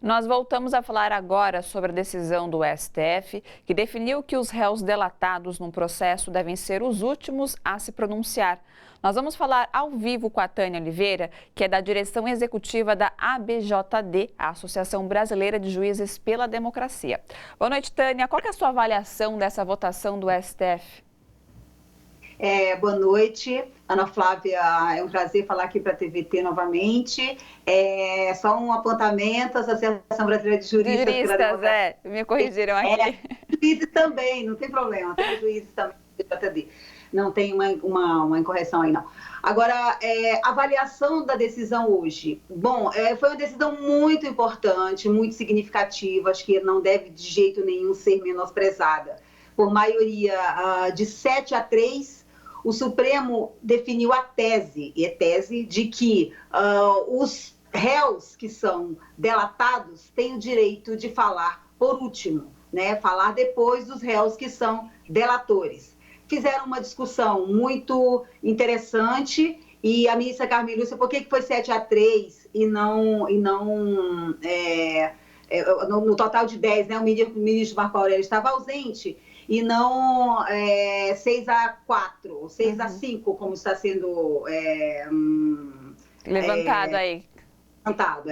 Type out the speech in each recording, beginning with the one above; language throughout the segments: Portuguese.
Nós voltamos a falar agora sobre a decisão do STF, que definiu que os réus delatados num processo devem ser os últimos a se pronunciar. Nós vamos falar ao vivo com a Tânia Oliveira, que é da direção executiva da ABJD, a Associação Brasileira de Juízes pela Democracia. Boa noite, Tânia. Qual que é a sua avaliação dessa votação do STF? Boa noite, Ana Flávia, é um prazer falar aqui para a TVT novamente. Só um apontamento, a Associação Brasileira de Juristas me corrigiram aqui. Juízes também, não tem problema, tem juízes também, não tem uma incorreção aí não. Agora, avaliação da decisão hoje. Bom, foi uma decisão muito importante, muito significativa, acho que não deve de jeito nenhum ser menosprezada. Por maioria de 7-3, o Supremo definiu a tese de que os réus que são delatados têm o direito de falar por último, né? Falar depois dos réus que são delatores. Fizeram uma discussão muito interessante e a ministra Carmen Lúcia, por que foi 7-3 e não no total de 10, né? O ministro Marco Aurélio estava ausente, e não 6-4, 6-5, como está sendo levantado aí. Levantado,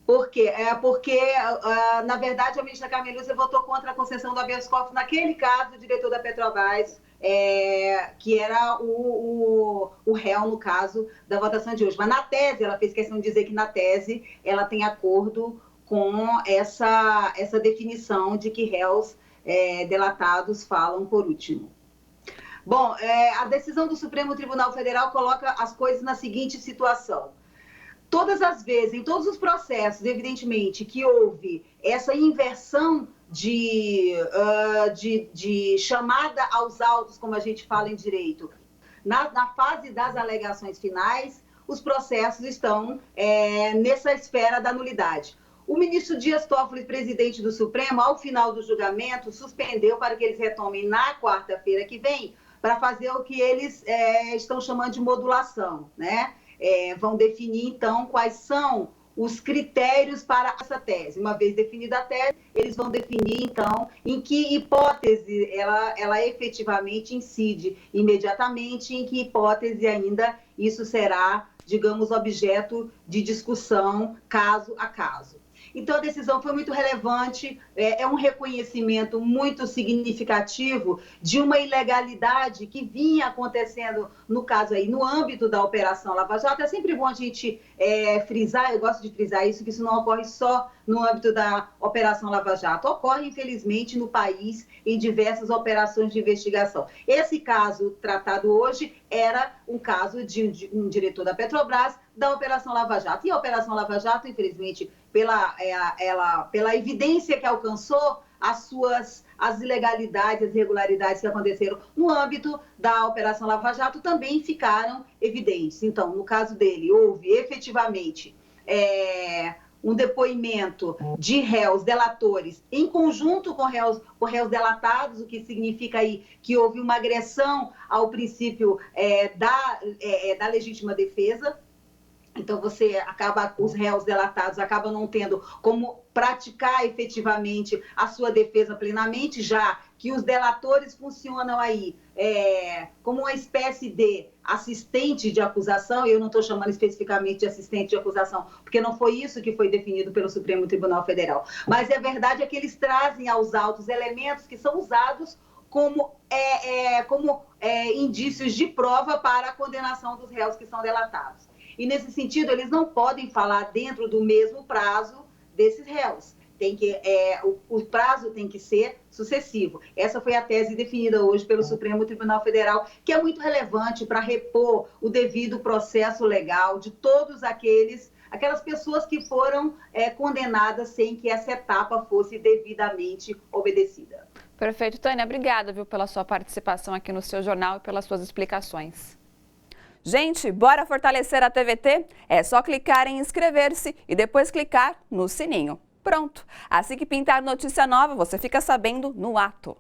Por quê? Porque, na verdade, a ministra Carmen Lúcia votou contra a concessão do habeas corpus naquele caso, o diretor da Petrobras, que era o réu, no caso da votação de hoje. Mas na tese, ela fez questão de dizer que na tese ela tem acordo com essa definição de que réus delatados falam por último. Bom, a decisão do Supremo Tribunal Federal coloca as coisas na seguinte situação. Todas as vezes, em todos os processos, evidentemente, que houve essa inversão de chamada aos autos, como a gente fala em direito, na fase das alegações finais, os processos estão nessa esfera da nulidade. O ministro Dias Toffoli, presidente do Supremo, ao final do julgamento, suspendeu para que eles retomem na quarta-feira que vem, para fazer o que eles estão chamando de modulação, né? Vão definir, então, quais são os critérios para essa tese. Uma vez definida a tese, eles vão definir, então, em que hipótese ela efetivamente incide imediatamente, em que hipótese ainda isso será, digamos, objeto de discussão caso a caso. Então, a decisão foi muito relevante, é um reconhecimento muito significativo de uma ilegalidade que vinha acontecendo, no caso aí, no âmbito da Operação Lava Jato. É sempre bom a gente frisar, eu gosto de frisar isso, que isso não ocorre só no âmbito da Operação Lava Jato, ocorre, infelizmente, no país em diversas operações de investigação. Esse caso tratado hoje era um caso de um diretor da Petrobras, da Operação Lava Jato. E a Operação Lava Jato, infelizmente, pela evidência que alcançou, as ilegalidades, as irregularidades que aconteceram no âmbito da Operação Lava Jato também ficaram evidentes. Então, no caso dele, houve efetivamente um depoimento de réus delatores em conjunto com réus delatados, o que significa aí que houve uma agressão ao princípio da legítima defesa. Então, os réus delatados acabam não tendo como praticar efetivamente a sua defesa plenamente, já que os delatores funcionam aí como uma espécie de assistente de acusação. Eu não estou chamando especificamente de assistente de acusação, porque não foi isso que foi definido pelo Supremo Tribunal Federal. Mas a verdade é que eles trazem aos autos elementos que são usados como indícios de prova para a condenação dos réus que são delatados. E, nesse sentido, eles não podem falar dentro do mesmo prazo desses réus. O prazo tem que ser sucessivo. Essa foi a tese definida hoje pelo Supremo Tribunal Federal, que é muito relevante para repor o devido processo legal de todos aquelas pessoas que foram condenadas sem que essa etapa fosse devidamente obedecida. Perfeito. Tânia, obrigada, pela sua participação aqui no seu jornal e pelas suas explicações. Gente, bora fortalecer a TVT? É só clicar em inscrever-se e depois clicar no sininho. Pronto! Assim que pintar notícia nova, você fica sabendo no ato.